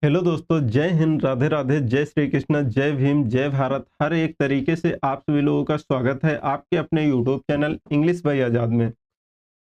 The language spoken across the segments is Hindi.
हेलो दोस्तों, जय हिंद, राधे राधे, जय श्री कृष्ण, जय भीम, जय भारत। हर एक तरीके से आप सभी लोगों का स्वागत है आपके अपने यूट्यूब चैनल इंग्लिश बाय आज़ाद में।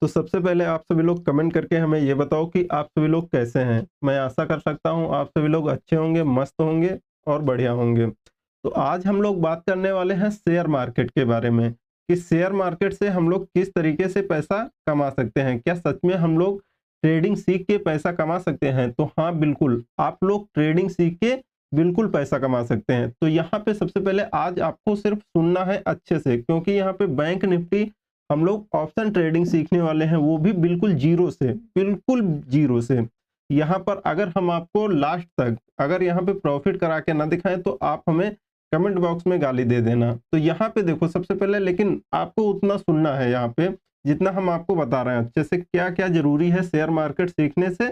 तो सबसे पहले आप सभी लोग कमेंट करके हमें ये बताओ कि आप सभी लोग कैसे हैं। मैं आशा कर सकता हूँ आप सभी लोग अच्छे होंगे, मस्त होंगे और बढ़िया होंगे। तो आज हम लोग बात करने वाले हैं शेयर मार्केट के बारे में कि शेयर मार्केट से हम लोग किस तरीके से पैसा कमा सकते हैं। क्या सच में हम लोग ट्रेडिंग सीख के पैसा कमा सकते हैं? तो हाँ, बिल्कुल, आप लोग ट्रेडिंग सीख के बिल्कुल पैसा कमा सकते हैं। तो यहाँ पे सबसे पहले आज आपको सिर्फ सुनना है अच्छे से, क्योंकि यहाँ पे बैंक निफ्टी हम लोग ऑप्शन ट्रेडिंग सीखने वाले हैं, वो भी बिल्कुल जीरो से, बिल्कुल जीरो से। यहाँ पर अगर हम आपको लास्ट तक अगर यहाँ पे प्रॉफिट करा के ना दिखाएं तो आप हमें कमेंट बॉक्स में गाली दे देना। तो यहाँ पे देखो सबसे पहले, लेकिन आपको उतना सुनना है यहाँ पे जितना हम आपको बता रहे हैं अच्छे से, क्या क्या जरूरी है शेयर मार्केट सीखने से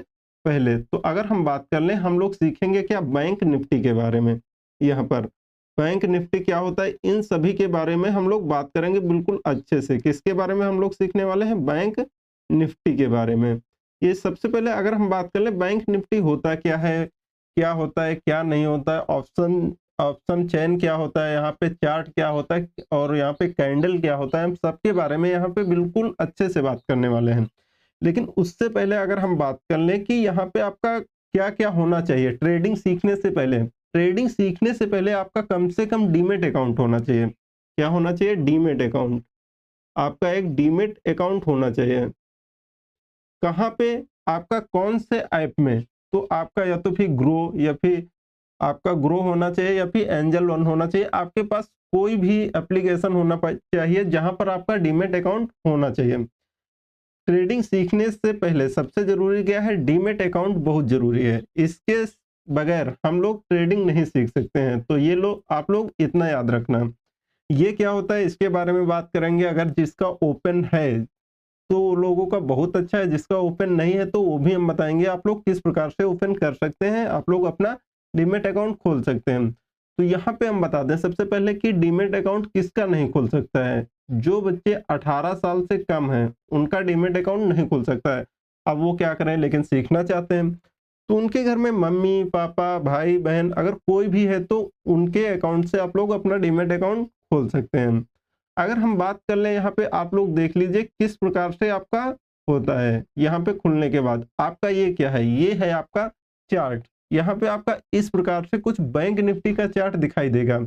पहले। तो अगर हम बात कर लें, हम लोग सीखेंगे क्या बैंक निफ्टी के बारे में। यहाँ पर बैंक निफ्टी क्या होता है, इन सभी के बारे में हम लोग बात करेंगे बिल्कुल अच्छे से। किसके बारे में हम लोग सीखने वाले हैं? बैंक निफ्टी के बारे में। ये सबसे पहले अगर हम बात कर लें, बैंक निफ्टी होता क्या है, क्या होता है, क्या नहीं होता है, ऑप्शन ऑप्शन चेन क्या होता है, यहाँ पे चार्ट क्या होता है और यहाँ पे कैंडल क्या होता है, हम सबके बारे में यहाँ पे बिल्कुल अच्छे से बात करने वाले हैं। लेकिन उससे पहले अगर हम बात कर लें कि यहाँ पे आपका क्या क्या होना चाहिए ट्रेडिंग सीखने से पहले। ट्रेडिंग सीखने से पहले आपका कम से कम डीमेट अकाउंट होना चाहिए। क्या होना चाहिए? Demat account. आपका एक डीमेट अकाउंट होना चाहिए। कहाँ पे? आपका कौन से ऐप में? तो आपका या तो फिर ग्रो या फिर आपका ग्रो होना चाहिए या फिर एंजल वन होना चाहिए। आपके पास कोई भी एप्लीकेशन होना चाहिए जहां पर आपका डीमेट अकाउंट होना चाहिए। ट्रेडिंग सीखने से पहले सबसे जरूरी क्या है? डीमेट अकाउंट बहुत जरूरी है। इसके बगैर हम लोग ट्रेडिंग नहीं सीख सकते हैं। तो ये लोग आप लोग इतना याद रखना। ये क्या होता है इसके बारे में बात करेंगे। अगर जिसका ओपन है तो लोगों का बहुत अच्छा है, जिसका ओपन नहीं है तो वो भी हम बताएंगे आप लोग किस प्रकार से ओपन कर सकते हैं, आप लोग अपना डीमेट अकाउंट खोल सकते हैं। तो यहाँ पे हम बता दें सबसे पहले कि डीमेट अकाउंट किसका नहीं खुल सकता है। जो बच्चे 18 साल से कम हैं उनका डीमेट अकाउंट नहीं खुल सकता है। अब वो क्या करें, लेकिन सीखना चाहते हैं तो उनके घर में मम्मी पापा भाई बहन अगर कोई भी है तो उनके अकाउंट से आप लोग अपना डीमेट अकाउंट खोल सकते हैं। अगर हम बात कर लें, यहाँ पे आप लोग देख लीजिए किस प्रकार से आपका होता है। यहाँ पे खुलने के बाद आपका ये क्या है, ये है आपका चार्ट। यहाँ पे आपका इस प्रकार से कुछ बैंक निफ्टी का चार्ट दिखाई देगा।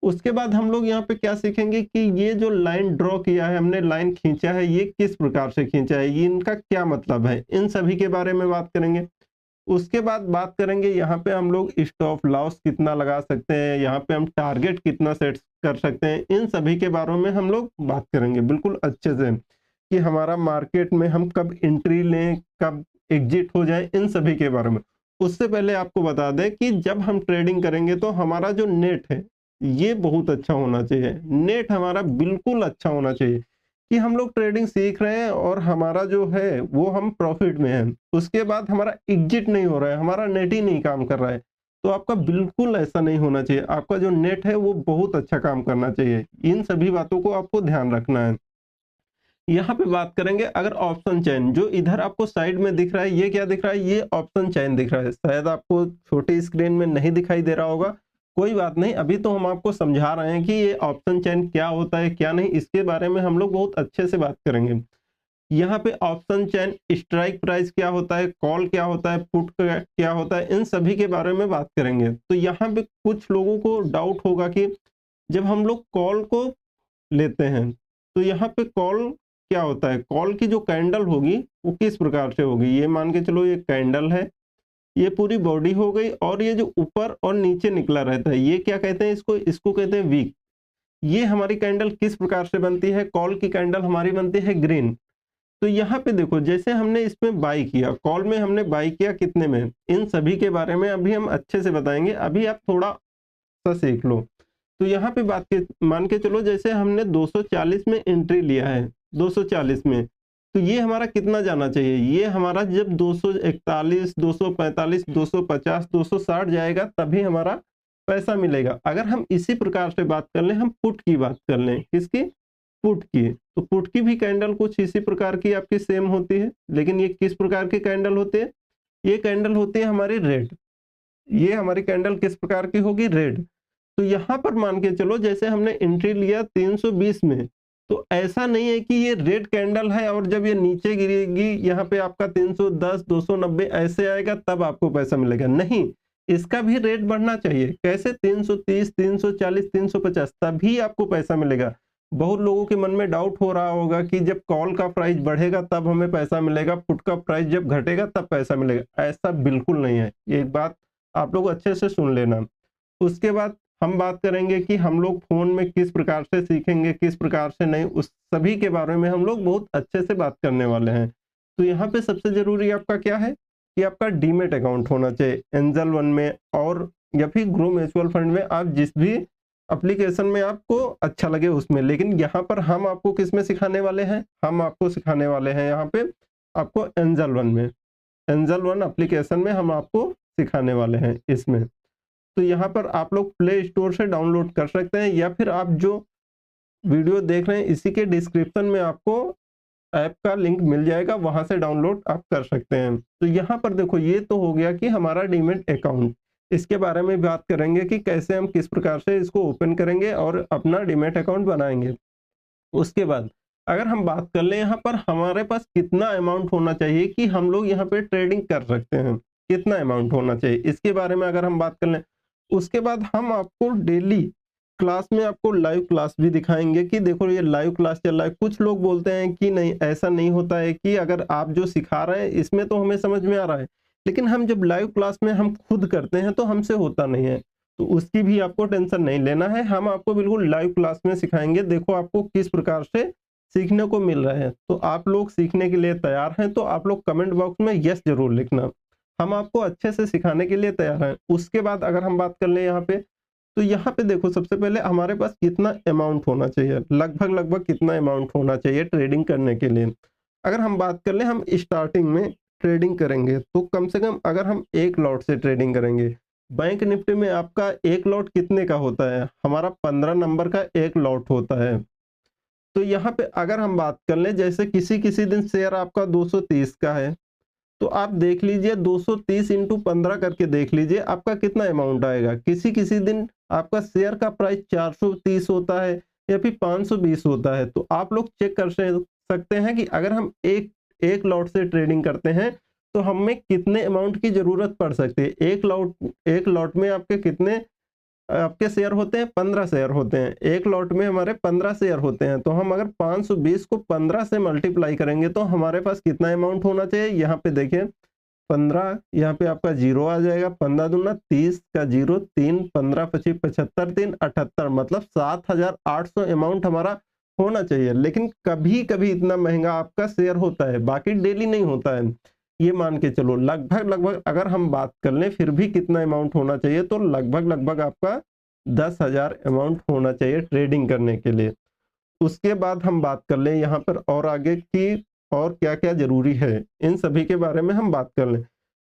उसके बाद हम लोग यहाँ पे क्या सीखेंगे कि ये जो लाइन ड्रॉ किया है, हमने लाइन खींचा है, ये किस प्रकार से खींचा है, ये इनका क्या मतलब है, इन सभी के बारे में बात करेंगे। उसके बाद बात करेंगे यहाँ पे हम लोग स्टॉप लॉस कितना लगा सकते हैं, यहाँ पे हम टारगेट कितना सेट कर सकते हैं। इन सभी के बारे में हम लोग बात करेंगे बिल्कुल अच्छे से कि हमारा मार्केट में हम कब एंट्री लें, कब एग्जिट हो जाए, इन सभी के बारे में। उससे पहले आपको बता दें कि जब हम ट्रेडिंग करेंगे तो हमारा जो नेट है ये बहुत अच्छा होना चाहिए। नेट हमारा बिल्कुल अच्छा होना चाहिए कि हम लोग ट्रेडिंग सीख रहे हैं और हमारा जो है वो हम प्रॉफिट में है। उसके बाद हमारा एग्जिट नहीं हो रहा है, हमारा नेट ही नहीं काम कर रहा है। तो आपका बिल्कुल ऐसा नहीं होना चाहिए। आपका जो नेट है वो बहुत अच्छा काम करना चाहिए। इन सभी बातों को आपको ध्यान रखना है। यहाँ पे बात करेंगे अगर ऑप्शन चेन, जो इधर आपको साइड में दिख रहा है, ये क्या दिख रहा है? ये ऑप्शन चेन दिख रहा है। शायद आपको छोटी स्क्रीन में नहीं दिखाई दे रहा होगा, कोई बात नहीं। अभी तो हम आपको समझा रहे हैं कि ये ऑप्शन चेन क्या होता है क्या नहीं, इसके बारे में हम लोग बहुत अच्छे से बात करेंगे। यहाँ पे ऑप्शन चेन, स्ट्राइक प्राइस क्या होता है, कॉल क्या होता है, पुट क्या होता है, इन सभी के बारे में बात करेंगे। तो यहाँ पे कुछ लोगों को डाउट होगा कि जब हम लोग कॉल को लेते हैं तो यहाँ पे कॉल क्या होता है, कॉल की जो कैंडल होगी वो किस प्रकार से होगी। ये मान के चलो ये कैंडल है, ये पूरी बॉडी हो गई और ये जो ऊपर और नीचे निकला रहता है ये क्या कहते हैं? इसको इसको कहते हैं वीक। ये हमारी कैंडल किस प्रकार से बनती है? कॉल की कैंडल हमारी बनती है ग्रीन। तो यहाँ पे देखो जैसे हमने इसमें बाई किया, कॉल में हमने बाई किया कितने में, इन सभी के बारे में अभी हम अच्छे से बताएंगे। अभी आप थोड़ा सा सीख लो। तो यहाँ पे बात के मान के चलो जैसे हमने 240 में एंट्री लिया है, 240 में, तो ये हमारा कितना जाना चाहिए? ये हमारा जब 241, 245, 250, 260 जाएगा तभी हमारा पैसा मिलेगा। अगर हम इसी प्रकार से बात कर लें, हम पुट की बात कर लें, किसकी? पुट की। तो पुट की भी कैंडल कुछ इसी प्रकार की आपकी सेम होती है, लेकिन ये किस प्रकार की कैंडल होती है? ये कैंडल होती है हमारी रेड। ये हमारी कैंडल किस प्रकार की होगी, रेड। तो यहाँ पर मान के चलो जैसे हमने एंट्री लिया 320 में, तो ऐसा नहीं है कि ये रेड कैंडल है और जब ये नीचे गिरेगी यहाँ पे आपका 310 290 ऐसे आएगा तब आपको पैसा मिलेगा, नहीं, इसका भी रेट बढ़ना चाहिए। कैसे, 330 340 350 तभी आपको पैसा मिलेगा। बहुत लोगों के मन में डाउट हो रहा होगा कि जब कॉल का प्राइस बढ़ेगा तब हमें पैसा मिलेगा, पुट का प्राइस जब घटेगा तब पैसा मिलेगा, ऐसा बिल्कुल नहीं है। एक बात आप लोग अच्छे से सुन लेना। उसके बाद हम बात करेंगे कि हम लोग फ़ोन में किस प्रकार से सीखेंगे, किस प्रकार से नहीं, उस सभी के बारे में हम लोग बहुत अच्छे से बात करने वाले हैं। तो यहाँ पे सबसे ज़रूरी आपका क्या है कि आपका डीमैट अकाउंट होना चाहिए एंजल वन में, और या फिर ग्रो म्यूचुअल फंड में, आप जिस भी एप्लीकेशन में आपको अच्छा लगे उसमें। लेकिन यहाँ पर हम आपको किस में सिखाने वाले हैं, हम आपको सिखाने वाले हैं यहाँ पे आपको एंजल वन में, एंजल वन एप्लीकेशन में हम आपको सिखाने वाले हैं इसमें। तो यहाँ पर आप लोग प्ले स्टोर से डाउनलोड कर सकते हैं, या फिर आप जो वीडियो देख रहे हैं इसी के डिस्क्रिप्शन में आपको ऐप का लिंक मिल जाएगा, वहां से डाउनलोड आप कर सकते हैं। तो यहाँ पर देखो, ये तो हो गया कि हमारा डीमैट अकाउंट, इसके बारे में बात करेंगे कि कैसे हम किस प्रकार से इसको ओपन करेंगे और अपना डीमैट अकाउंट बनाएंगे। उसके बाद अगर हम बात कर लें यहाँ पर हमारे पास कितना अमाउंट होना चाहिए कि हम लोग यहाँ पे ट्रेडिंग कर सकते हैं, कितना अमाउंट होना चाहिए, इसके बारे में अगर हम बात कर लें। उसके बाद हम आपको डेली क्लास में आपको लाइव क्लास भी दिखाएंगे कि देखो ये लाइव क्लास चल रहा है। कुछ लोग बोलते हैं कि नहीं, ऐसा नहीं होता है कि अगर आप जो सिखा रहे हैं इसमें तो हमें समझ में आ रहा है, लेकिन हम जब लाइव क्लास में हम खुद करते हैं तो हमसे होता नहीं है। तो उसकी भी आपको टेंशन नहीं लेना है, हम आपको बिल्कुल लाइव क्लास में सिखाएंगे। देखो आपको किस प्रकार से सीखने को मिल रहा है। तो आप लोग सीखने के लिए तैयार हैं तो आप लोग कमेंट बॉक्स में यस जरूर लिखना, हम आपको अच्छे से सिखाने के लिए तैयार हैं। उसके बाद अगर हम बात कर लें यहाँ पे, तो यहाँ पे देखो सबसे पहले हमारे पास कितना अमाउंट होना चाहिए, लगभग लगभग कितना अमाउंट होना चाहिए ट्रेडिंग करने के लिए। अगर हम बात कर लें, हम स्टार्टिंग में ट्रेडिंग करेंगे तो कम से कम अगर हम 1 लॉट से ट्रेडिंग करेंगे, बैंक निफ्टी में आपका 1 लॉट कितने का होता है, हमारा 15 नंबर का 1 लॉट होता है। तो यहाँ पे अगर हम बात कर लें, जैसे किसी किसी दिन शेयर आपका 230 का है, तो आप देख लीजिए 230 इंटू 15 करके देख लीजिए आपका कितना अमाउंट आएगा। किसी किसी दिन आपका शेयर का प्राइस 430 होता है या फिर 520 होता है। तो आप लोग चेक कर सकते हैं कि अगर हम एक लॉट से ट्रेडिंग करते हैं तो हमें कितने अमाउंट की जरूरत पड़ सकती है। एक लॉट में आपके कितने आपके शेयर होते हैं, 15 शेयर होते हैं। एक लॉट में हमारे 15 शेयर होते हैं, तो हम अगर 520 को 15 से मल्टीप्लाई करेंगे तो हमारे पास कितना अमाउंट होना चाहिए। यहाँ पे देखिए 15, यहाँ पे आपका जीरो आ जाएगा, 15 दूना 30 का जीरो 3, 15 25 75 3 78, मतलब 7,800 अमाउंट हमारा होना चाहिए। लेकिन कभी कभी इतना महंगा आपका शेयर होता है, बाकी डेली नहीं होता है। ये मान के चलो लगभग लगभग अगर हम बात कर लें फिर भी कितना अमाउंट होना चाहिए, तो लगभग लगभग आपका 10,000 अमाउंट होना चाहिए ट्रेडिंग करने के लिए। उसके बाद हम बात कर लें यहाँ पर और आगे की और क्या क्या जरूरी है, इन सभी के बारे में हम बात कर लें।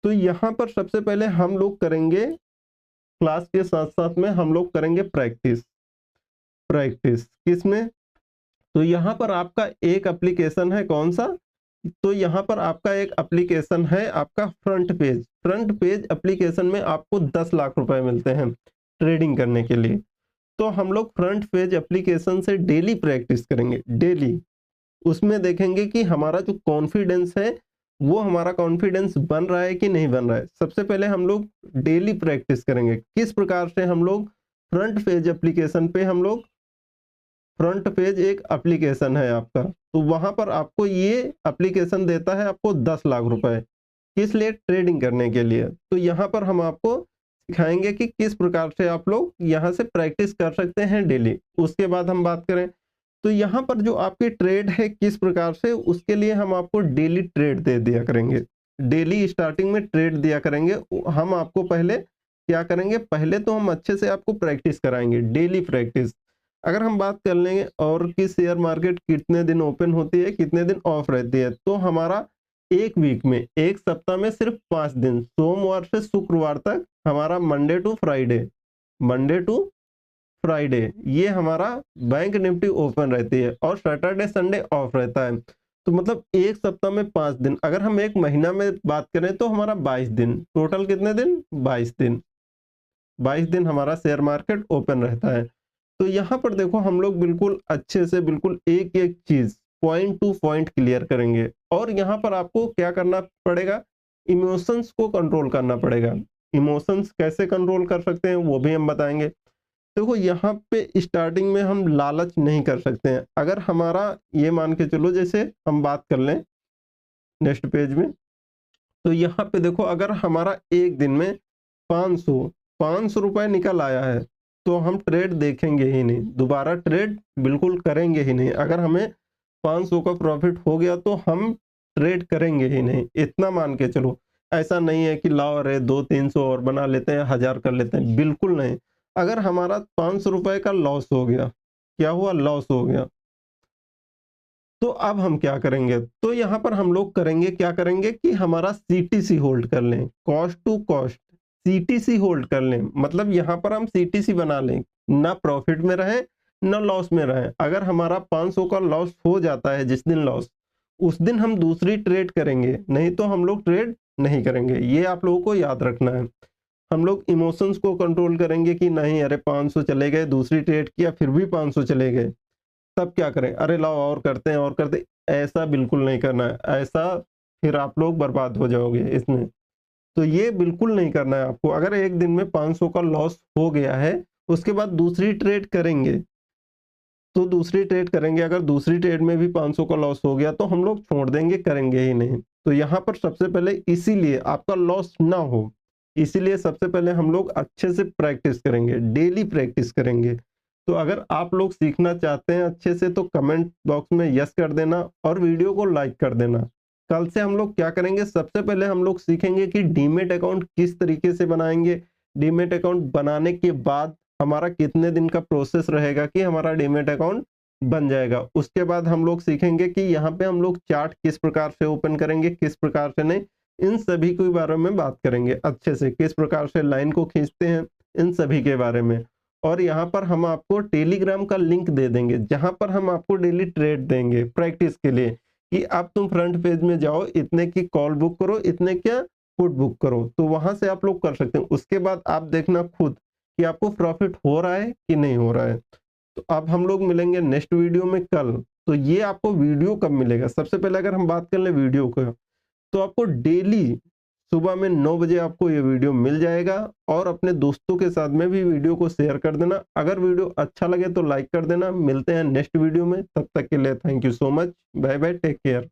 तो यहाँ पर सबसे पहले हम लोग करेंगे क्लास के साथ साथ में हम लोग करेंगे प्रैक्टिस। प्रैक्टिस किसमें, तो यहाँ पर आपका एक एप्लीकेशन है, कौन सा, तो यहाँ पर आपका एक एप्लीकेशन है आपका front page. Front page application में आपको 10 लाख रुपए मिलते हैं ट्रेडिंग करने के लिए। तो हम लोग फ्रंट पेज एप्लीकेशन से डेली प्रैक्टिस करेंगे, डेली। उसमें देखेंगे कि हमारा जो कॉन्फिडेंस है वो हमारा कॉन्फिडेंस बन रहा है कि नहीं बन रहा है। सबसे पहले हम लोग डेली प्रैक्टिस करेंगे किस प्रकार से हम लोग फ्रंट पेज एप्लीकेशन पे हम लोग, फ्रंट पेज एक एप्लीकेशन है आपका, तो वहां पर आपको ये एप्लीकेशन देता है आपको 10 लाख रुपए, किस लिए, ट्रेडिंग करने के लिए। तो यहाँ पर हम आपको सिखाएंगे कि किस प्रकार से आप लोग यहाँ से प्रैक्टिस कर सकते हैं डेली। उसके बाद हम बात करें तो यहाँ पर जो आपके ट्रेड है किस प्रकार से, उसके लिए हम आपको डेली ट्रेड दे दिया करेंगे। डेली स्टार्टिंग में ट्रेड दिया करेंगे। हम आपको पहले क्या करेंगे, पहले तो हम अच्छे से आपको प्रैक्टिस कराएंगे, डेली प्रैक्टिस। अगर हम बात कर लेंगे और कि शेयर मार्केट कितने दिन ओपन होती है, कितने दिन ऑफ रहती है, तो हमारा एक वीक में, एक सप्ताह में सिर्फ 5 दिन, सोमवार से शुक्रवार तक हमारा Monday to Friday, Monday to Friday ये हमारा बैंक निफ्टी ओपन रहती है, और सैटरडे संडे ऑफ रहता है। तो मतलब एक सप्ताह में 5 दिन। अगर हम एक महीना में बात करें तो हमारा 22 दिन, टोटल कितने दिन, 22 दिन। 22 दिन हमारा शेयर मार्केट ओपन रहता है। तो यहाँ पर देखो हम लोग बिल्कुल अच्छे से बिल्कुल एक-एक चीज़ पॉइंट टू पॉइंट क्लियर करेंगे और यहाँ पर आपको क्या करना पड़ेगा, इमोशंस को कंट्रोल करना पड़ेगा। इमोशंस कैसे कंट्रोल कर सकते हैं वो भी हम बताएँगे। देखो यहाँ पे स्टार्टिंग में हम लालच नहीं कर सकते हैं। अगर हमारा ये मान के चलो जैसे हम बात कर लें नेक्स्ट पेज में, तो यहाँ पे देखो अगर हमारा एक दिन में 500 रुपए निकल आया है तो हम ट्रेड देखेंगे ही नहीं, दोबारा ट्रेड बिल्कुल करेंगे ही नहीं। अगर हमें 500 का प्रॉफिट हो गया तो हम ट्रेड करेंगे ही नहीं, इतना मान के चलो। ऐसा नहीं है कि लाओ अरे 200-300 और बना लेते हैं, 1000 कर लेते हैं, बिल्कुल नहीं। अगर हमारा 500 रुपए का लॉस हो गया, क्या हुआ, लॉस हो गया, तो अब हम क्या करेंगे, तो यहाँ पर हम लोग करेंगे क्या करेंगे कि हमारा सीटीसी होल्ड कर लें, cost to cost CTC hold कर लें। मतलब यहाँ पर हम सीटीसी बना लें, ना प्रॉफिट में रहें ना लॉस में रहें। अगर हमारा 500 का लॉस हो जाता है जिस दिन लॉस, उस दिन हम दूसरी ट्रेड करेंगे, नहीं तो हम लोग ट्रेड नहीं करेंगे। ये आप लोगों को याद रखना है। हम लोग इमोशंस को कंट्रोल करेंगे कि नहीं अरे 500 चले गए, दूसरी ट्रेड किया फिर भी 500 चले गए, तब क्या करें, अरे लाओ और करते हैं और करते हैं। ऐसा बिल्कुल नहीं करना है, ऐसा फिर आप लोग बर्बाद हो जाओगे इसमें। तो ये बिल्कुल नहीं करना है आपको। अगर एक दिन में 500 का लॉस हो गया है, उसके बाद दूसरी ट्रेड करेंगे, तो दूसरी ट्रेड करेंगे, अगर दूसरी ट्रेड में भी 500 का लॉस हो गया तो हम लोग छोड़ देंगे, करेंगे ही नहीं। तो यहाँ पर सबसे पहले इसीलिए आपका लॉस ना हो, इसीलिए सबसे पहले हम लोग अच्छे से प्रैक्टिस करेंगे, डेली प्रैक्टिस करेंगे। तो अगर आप लोग सीखना चाहते हैं अच्छे से तो कमेंट बॉक्स में यस कर देना और वीडियो को लाइक कर देना। कल से हम लोग क्या करेंगे, सबसे पहले हम लोग सीखेंगे कि डीमैट अकाउंट किस तरीके से बनाएंगे। डीमैट अकाउंट बनाने के बाद हमारा कितने दिन का प्रोसेस रहेगा कि हमारा डीमैट अकाउंट बन जाएगा। उसके बाद हम लोग सीखेंगे कि यहाँ पे हम लोग चार्ट किस प्रकार से ओपन करेंगे, किस प्रकार से नहीं, इन सभी के बारे में बात करेंगे अच्छे से, किस प्रकार से लाइन को खींचते हैं, इन सभी के बारे में। और यहाँ पर हम आपको टेलीग्राम का लिंक दे देंगे जहाँ पर हम आपको डेली ट्रेड देंगे प्रैक्टिस के लिए, कि अब तुम फ्रंट पेज में जाओ, इतने की कॉल बुक करो, इतने क्या पुट बुक करो, तो वहां से आप लोग कर सकते हैं। उसके बाद आप देखना खुद कि आपको प्रॉफिट हो रहा है कि नहीं हो रहा है। तो अब हम लोग मिलेंगे नेक्स्ट वीडियो में कल। तो ये आपको वीडियो कब मिलेगा, सबसे पहले अगर हम बात कर ले वीडियो का, तो आपको डेली सुबह में 9 बजे आपको ये वीडियो मिल जाएगा। और अपने दोस्तों के साथ में भी वीडियो को शेयर कर देना। अगर वीडियो अच्छा लगे तो लाइक कर देना। मिलते हैं नेक्स्ट वीडियो में, तब तक के लिए thank you so much, bye bye, take care.